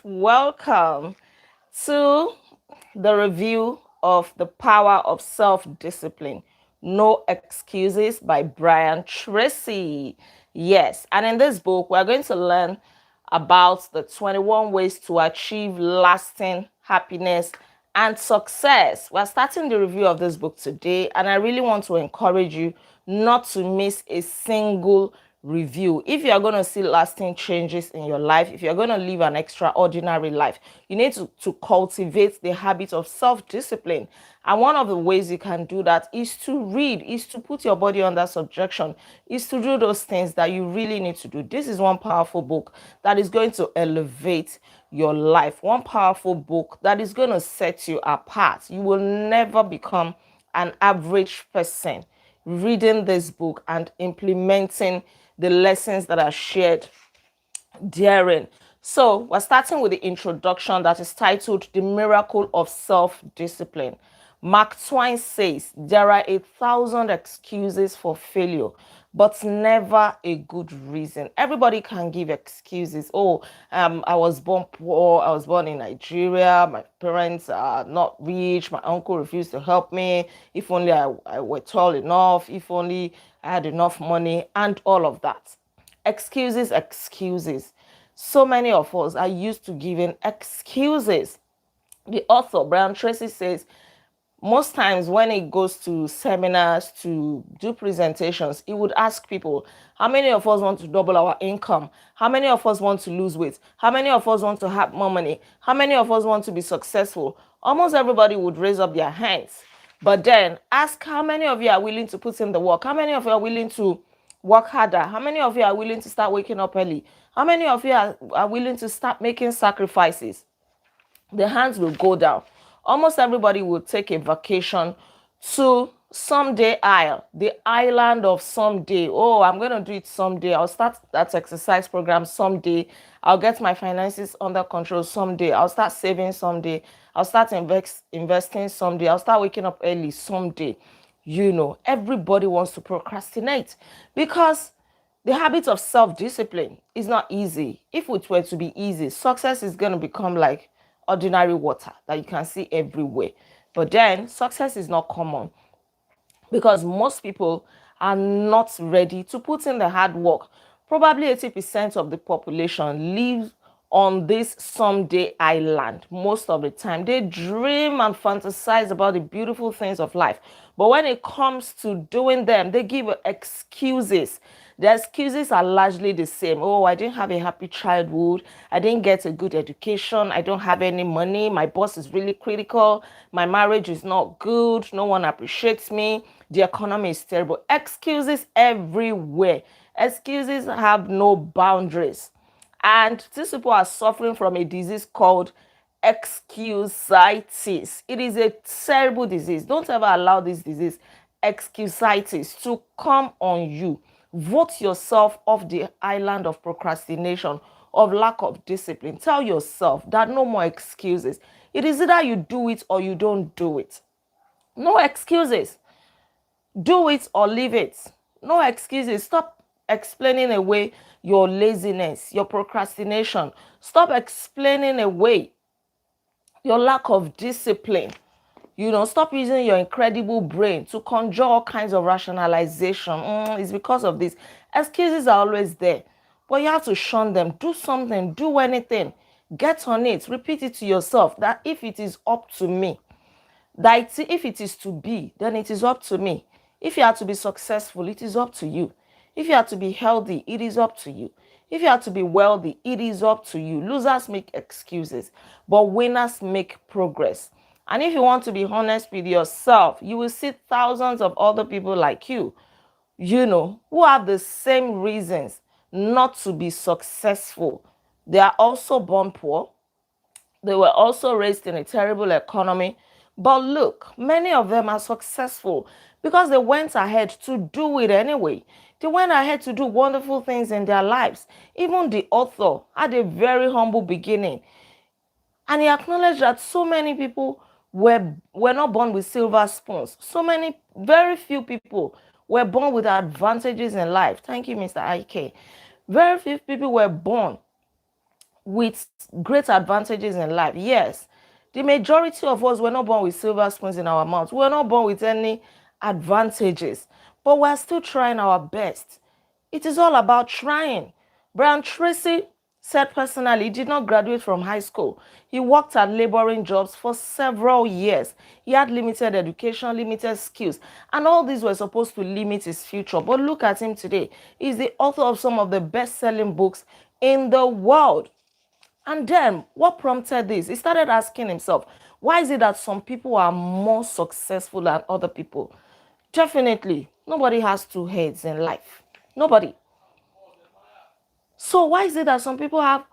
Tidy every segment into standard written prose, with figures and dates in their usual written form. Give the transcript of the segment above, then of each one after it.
welcome to the review of The Power of Self-Discipline. No Excuses by Brian Tracy. Yes, and in this book, we're going to learn about the 21 ways to achieve lasting happiness and success. We're starting the review of this book today, and I really want to encourage you not to miss a single review. If you are going to see lasting changes in your life, if you're going to live an extraordinary life, you need to cultivate the habit of self-discipline. And one of the ways you can do that is to read, is to put your body under subjection, is to do those things that you really need to do. This is one powerful book that is going to elevate your life, one powerful book that is going to set you apart. You will never become an average person reading this book and implementing the lessons that are shared therein. So we're starting with the introduction that is titled The Miracle of Self-Discipline. Mark Twain says, there are 1,000 excuses for failure, but never a good reason. Everybody can give excuses. I was born poor. I was born in Nigeria. My parents are not rich. My uncle refused to help me. If only I were tall enough. If only I had enough money, and all of that. Excuses, excuses. So many of us are used to giving excuses. The author, Brian Tracy, says most times when he goes to seminars to do presentations, he would ask people, how many of us want to double our income? How many of us want to lose weight? How many of us want to have more money? How many of us want to be successful? Almost everybody would raise up their hands. But then ask how many of you are willing to put in the work? How many of you are willing to work harder? How many of you are willing to start waking up early? How many of you are willing to start making sacrifices? The hands will go down. Almost everybody will take a vacation to Someday Isle, the island of someday. Oh, I'm going to do it someday. I'll start that exercise program someday. I'll get my finances under control someday. I'll start saving someday. I'll start investing someday. I'll start waking up early someday. Everybody wants to procrastinate because the habit of self-discipline is not easy. If it were to be easy, success is going to become like ordinary water that you can see everywhere. But then success is not common because most people are not ready to put in the hard work. Probably 80% of the population lives on this someday island most of the time. They dream and fantasize about the beautiful things of life. But when it comes to doing them, they give excuses. The excuses are largely the same. Oh, I didn't have a happy childhood. I didn't get a good education. I don't have any money. My boss is really critical. My marriage is not good. No one appreciates me. The economy is terrible. Excuses everywhere. Excuses have no boundaries. And these people are suffering from a disease called excusitis. It is a terrible disease. Don't ever allow this disease, excusitis, to come on you. Vote yourself off the island of procrastination, of lack of discipline. Tell yourself that no more excuses. It is either you do it or you don't do it. No excuses. Do it or leave it. No excuses. Stop explaining away your laziness, your procrastination. Stop explaining away your lack of discipline. Stop using your incredible brain to conjure all kinds of rationalization. It's because of this. Excuses are always there, but you have to shun them. Do something, do anything. Get on it. Repeat it to yourself that if it is up to me, that if it is to be, then it is up to me. If you are to be successful, it is up to you. If you are to be healthy, it is up to you. If you are to be wealthy, it is up to you. Losers make excuses, but winners make progress. And if you want to be honest with yourself, you will see thousands of other people like you, who have the same reasons not to be successful. They are also born poor. They were also raised in a terrible economy. But look, many of them are successful because they went ahead to do it anyway. They went ahead to do wonderful things in their lives. Even the author had a very humble beginning. And he acknowledged that so many people were not born with silver spoons. Very few people were born with advantages in life. Thank you, Mr. IK. Very few people were born with great advantages in life. Yes, the majority of us were not born with silver spoons in our mouths. We were not born with any advantages, but we're still trying our best. It is all about trying. Brian Tracy said personally, he did not graduate from high school. He worked at laboring jobs for several years. He had limited education, limited skills, and all these were supposed to limit his future. But look at him today. He's the author of some of the best-selling books in the world. And then what prompted this? He started asking himself, why is it that some people are more successful than other people? Definitely, nobody has two heads in life. Nobody. So why is it that some people are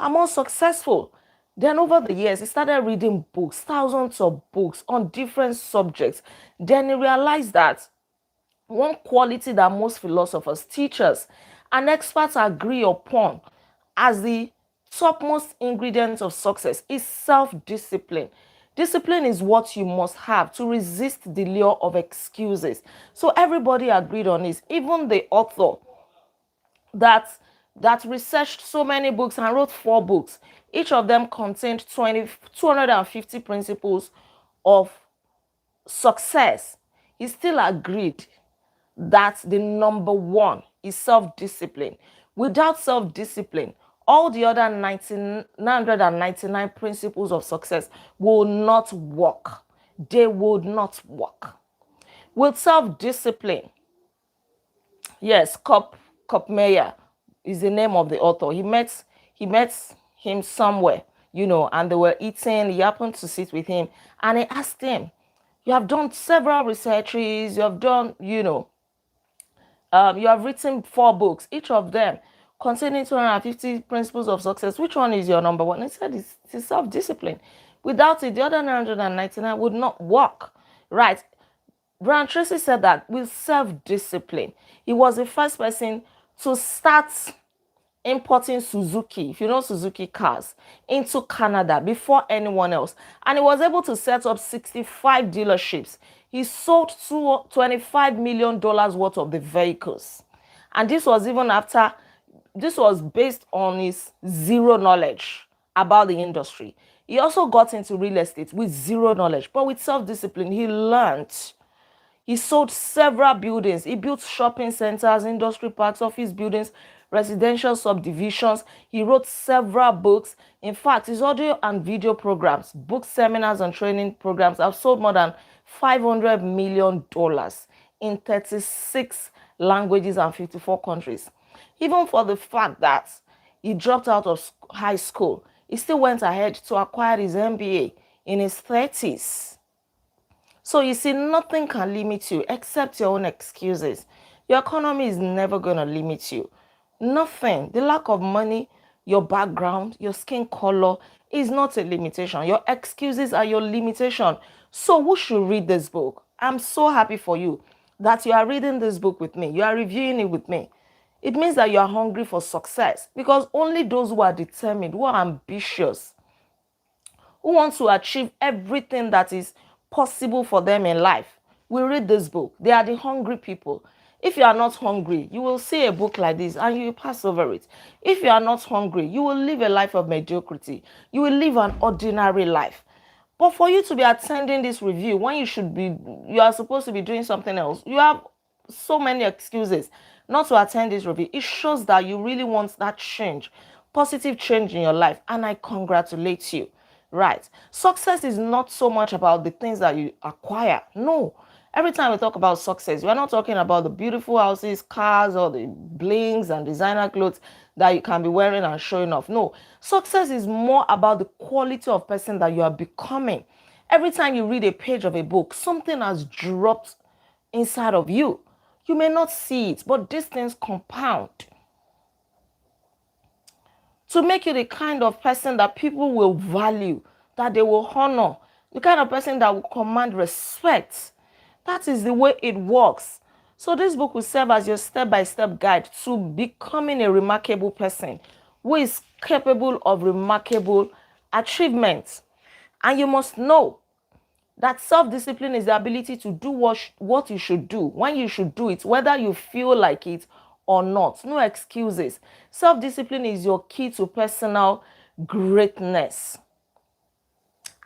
more successful? Then over the years, he started reading books, thousands of books on different subjects. Then he realized that one quality that most philosophers, teachers, and experts agree upon as the topmost ingredient of success is self-discipline. Discipline is what you must have to resist the lure of excuses. So everybody agreed on this. Even the author that researched so many books and wrote 4 books. Each of them contained 250 principles of success. He still agreed that the number one is self-discipline. Without self-discipline, all the other 999 principles of success will not work. They would not work. With self-discipline, yes, Cop Mayer is the name of the author. He met him somewhere, and they were eating. He happened to sit with him, and he asked him, "You have done several researches. You have done, you have written 4 books, each of them containing 250 principles of success. Which one is your number one?" He said it's self-discipline. Without it, the other 999 would not work. Right? Brian Tracy said that with self-discipline, he was the first person to start importing Suzuki, if you know Suzuki cars, into Canada before anyone else. And he was able to set up 65 dealerships. He sold $25 million worth of the vehicles. And this was even after, this was based on his zero knowledge about the industry. He also got into real estate with zero knowledge, but with self-discipline, he learned. He sold several buildings. He built shopping centers, industry parks, office buildings, residential subdivisions. He wrote several books. In fact, his audio and video programs, book seminars and training programs have sold more than $500 million in 36 languages and 54 countries. Even for the fact that he dropped out of high school, he still went ahead to acquire his MBA in his 30s. So you see, nothing can limit you except your own excuses. Your economy is never going to limit you. Nothing. The lack of money, your background, your skin color is not a limitation. Your excuses are your limitation. So who should read this book? I'm so happy for you that you are reading this book with me. You are reviewing it with me. It means that you are hungry for success, because only those who are determined, who are ambitious, who want to achieve everything that is possible for them in life will read this book. They are the hungry people. If you are not hungry, you will see a book like this and you will pass over it. If you are not hungry, you will live a life of mediocrity. You will live an ordinary life. But for you to be attending this review when you are supposed to be doing something else, you have so many excuses not to attend this review. It shows that you really want that change, positive change in your life, and I congratulate you. Right? Success is not so much about the things that you acquire. No. Every time we talk about success, we're not talking about the beautiful houses, cars, or the blings and designer clothes that you can be wearing and showing off. No. Success is more about the quality of person that you are becoming. Every time you read a page of a book, something has dropped inside of you. You may not see it, but these things compound to make you the kind of person that people will value, that they will honor, the kind of person that will command respect. That is the way it works. So this book will serve as your step-by-step guide to becoming a remarkable person who is capable of remarkable achievements. And you must know that self-discipline is the ability to do what you should do, when you should do it, whether you feel like it or not. No excuses. Self-discipline is your key to personal greatness.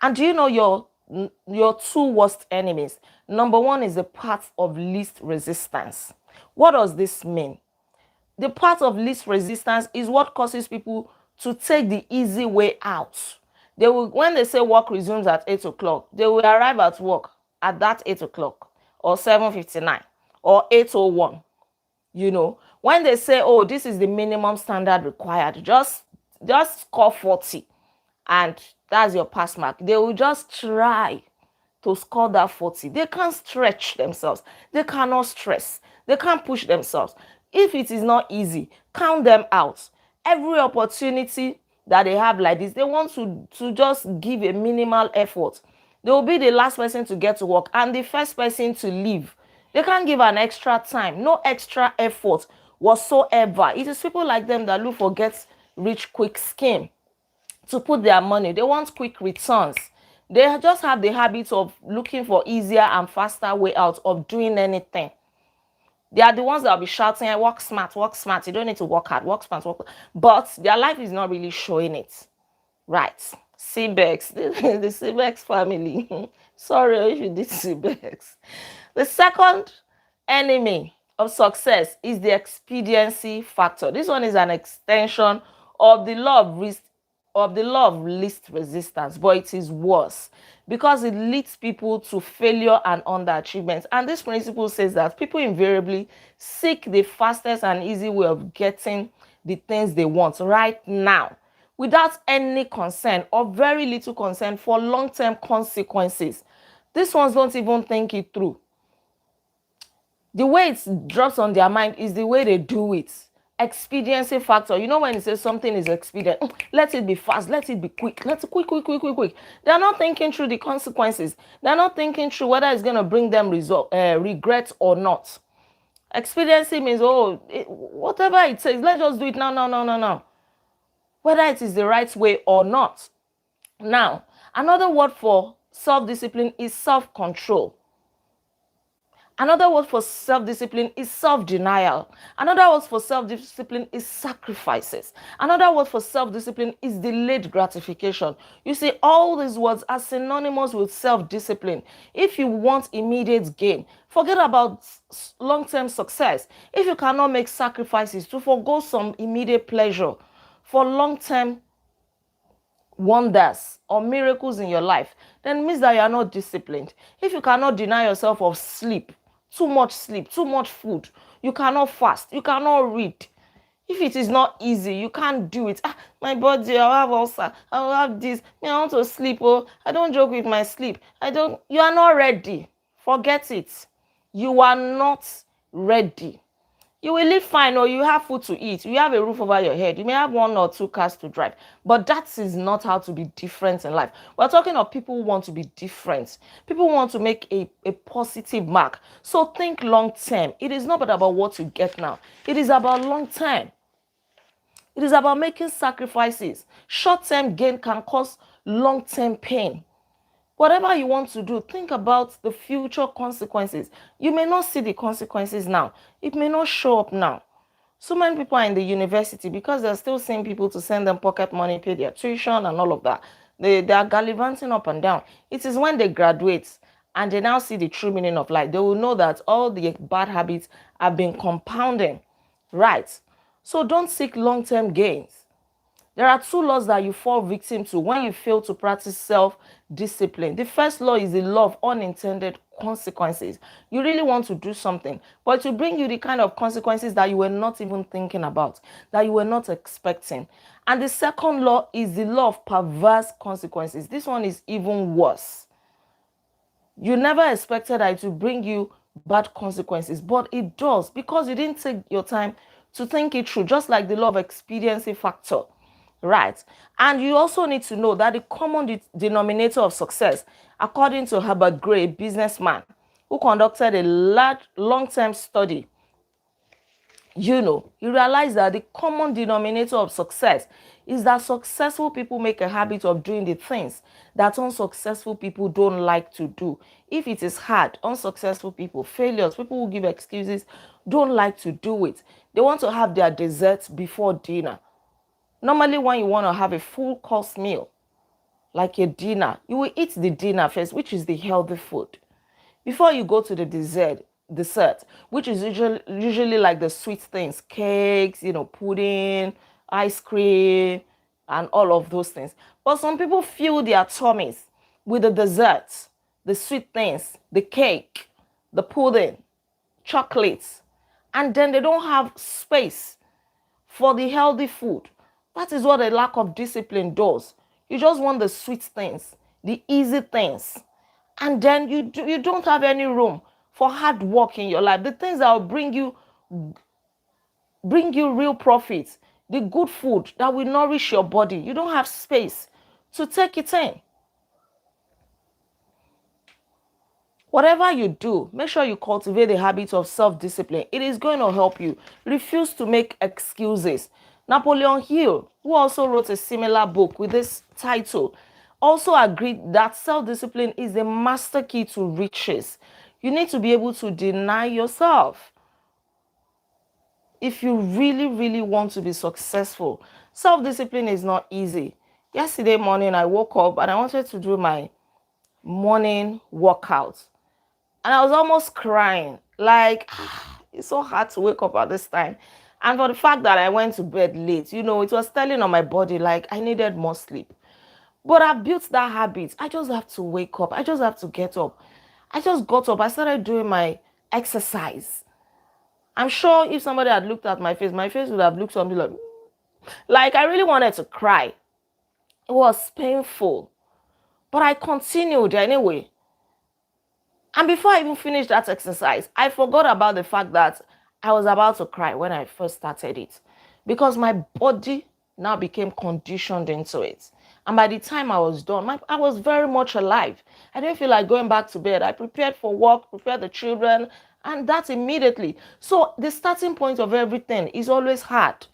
And do you know your two worst enemies? Number one is the path of least resistance. What does this mean? The path of least resistance is what causes people to take the easy way out. They will, when they say work resumes at 8 o'clock, they will arrive at work at that 8 o'clock or 7:59 or 8:01. When they say, oh, this is the minimum standard required, just score 40 and that's your pass mark. They will just try to score that 40. They can't stretch themselves. They cannot stress. They can't push themselves. If it is not easy, count them out. Every opportunity that they have like this, they want to just give a minimal effort. They will be the last person to get to work and the first person to leave. They can't give an extra time, no extra effort whatsoever. It is people like them that look for get rich quick scheme to put their money. They want quick returns. They just have the habit of looking for easier and faster way out of doing anything. They are the ones that will be shouting, work smart, work smart. You don't need to work hard, work smart, work. But their life is not really showing it. Right. CBEX, the CBEX family. Sorry if you did CBEX. The second enemy of success is the expediency factor. This one is an extension of the law of least resistance, but it is worse because it leads people to failure and underachievement. And this principle says that people invariably seek the fastest and easy way of getting the things they want right now without any concern or very little concern for long-term consequences. These ones don't even think it through. The way it drops on their mind is the way they do it. Expediency factor. You know when it says something is expedient, let it be fast, let it be quick, let it quick. They're not thinking through the consequences. They're not thinking through whether it's going to bring them regret or not. Expediency means, whatever it takes, let's just do it now, no. Whether it is the right way or not. Now, another word for self-discipline is self-control. Another word for self-discipline is self-denial. Another word for self-discipline is sacrifices. Another word for self-discipline is delayed gratification. You see, all these words are synonymous with self-discipline. If you want immediate gain, forget about long-term success. If you cannot make sacrifices to forgo some immediate pleasure for long-term wonders or miracles in your life, then it means that you are not disciplined. If you cannot deny yourself of sleep, too much food, you cannot fast, you cannot read. If it is not easy, you can't do it. My body, I'll have ulcer, I'll have this, I want to sleep, I don't joke with my sleep. You are not ready. Forget it. You are not ready. You will live fine, or you have food to eat, you have a roof over your head, you may have 1 or 2 cars to drive, but that is not how to be different in life. We're talking of people who want to be different. People want to make a positive mark. So think long term. It is not about what you get now. It is about long term. It is about making sacrifices. Short-term gain can cause long-term pain. Whatever you want to do, think about the future consequences. You may not see the consequences now. It may not show up now. So many people are in the university because they're still seeing people to send them pocket money, pay their tuition and all of that. They are gallivanting up and down. It is when they graduate and they now see the true meaning of life, they will know that all the bad habits have been compounding. Right? So don't seek long-term gains. There are 2 laws that you fall victim to when you fail to practice self-discipline. The first law is the law of unintended consequences. You really want to do something, but to bring you the kind of consequences that you were not even thinking about, that you were not expecting. And the second law is the law of perverse consequences. This one is even worse. You never expected that it will bring you bad consequences, but it does because you didn't take your time to think it through, just like the law of expediency factor. Right. And you also need to know that the common denominator of success, according to Herbert Gray, a businessman who conducted a large long-term study, you realize that the common denominator of success is that successful people make a habit of doing the things that unsuccessful people don't like to do. If it is hard, unsuccessful people, failures, people who give excuses, don't like to do it. They want to have their dessert before dinner. Normally, when you want to have a full course meal, like a dinner, you will eat the dinner first, which is the healthy food, before you go to the dessert, which is usually like the sweet things, cakes, pudding, ice cream, and all of those things. But some people fill their tummies with the desserts, the sweet things, the cake, the pudding, chocolates, and then they don't have space for the healthy food. That is what a lack of discipline does. You just want the sweet things, the easy things, and then you don't have any room for hard work in your life. The things that will bring you real profits, the good food that will nourish your body. You don't have space to take it in. Whatever you do, make sure you cultivate the habit of self-discipline. It is going to help you. Refuse to make excuses. Napoleon Hill, who also wrote a similar book with this title, also agreed that self-discipline is the master key to riches. You need to be able to deny yourself if you really, really want to be successful. Self-discipline is not easy. Yesterday morning, I woke up and I wanted to do my morning workout. And I was almost crying. Like, it's so hard to wake up at this time. And for the fact that I went to bed late, it was telling on my body like I needed more sleep. But I built that habit. I just have to wake up. I just have to get up. I just got up. I started doing my exercise. I'm sure if somebody had looked at my face would have looked something like I really wanted to cry. It was painful. But I continued anyway. And before I even finished that exercise, I forgot about the fact that I was about to cry when I first started it, because my body now became conditioned into it. And by the time I was done, I was very much alive. I didn't feel like going back to bed. I prepared for work, prepared the children, and that's immediately. So the starting point of everything is always hard.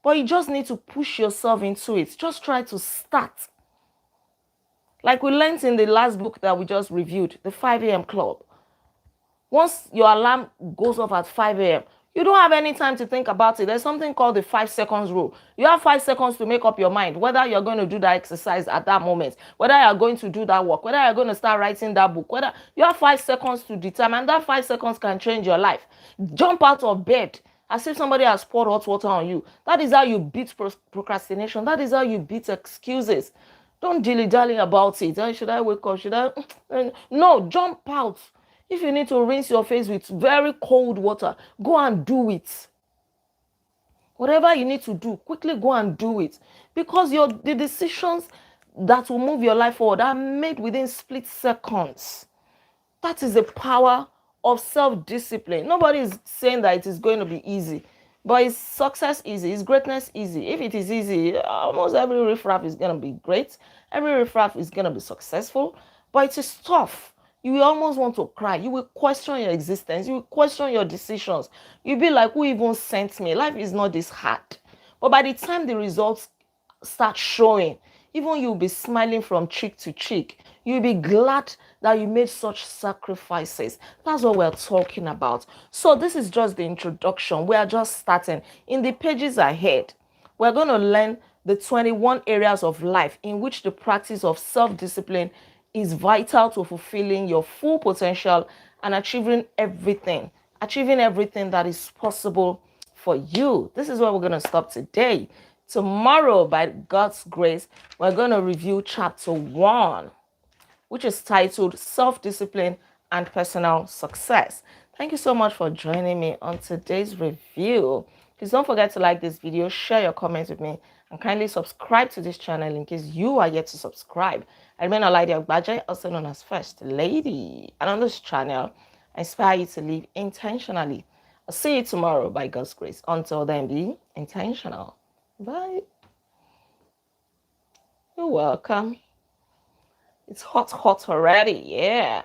But you just need to push yourself into it. Just try to start. Like we learned in the last book that we just reviewed, the 5 a.m. club. Once your alarm goes off at 5 a.m., you don't have any time to think about it. There's something called the 5 seconds rule. You have 5 seconds to make up your mind whether you're going to do that exercise at that moment, whether you're going to do that work, whether you're going to start writing that book, whether you have 5 seconds to determine. That 5 seconds can change your life. Jump out of bed as if somebody has poured hot water on you. That is how you beat procrastination. That is how you beat excuses. Don't dilly-dally about it. Should I wake up? Should I? No, jump out. If you need to rinse your face with very cold water, go and do it. Whatever you need to do, quickly go and do it. Because the decisions that will move your life forward are made within split seconds. That is the power of self-discipline. Nobody is saying that it is going to be easy. But is success easy? Is greatness easy? If it is easy, almost every riffraff is going to be great. Every riffraff is going to be successful. But it is tough. You will almost want to cry. You will question your existence. You will question your decisions. You'll be like, who even sent me? Life is not this hard. But by the time the results start showing, even you'll be smiling from cheek to cheek. You'll be glad that you made such sacrifices. That's what we're talking about. So this is just the introduction. We are just starting. In the pages ahead, we're going to learn the 21 areas of life in which the practice of self-discipline is vital to fulfilling your full potential and achieving everything that is possible for you. This is where we're going to stop today. Tomorrow, by God's grace, we're going to review chapter 1, which is titled Self-Discipline and Personal Success. Thank you so much for joining me on today's review. Please don't forget to like this video, share your comments with me, and kindly subscribe to this channel in case you are yet to subscribe. I remain Olaide Ogbaje, also known as First Lady. And on this channel, I inspire you to live intentionally. I'll see you tomorrow by God's grace. Until then, be intentional. Bye. You're welcome. It's hot already. Yeah.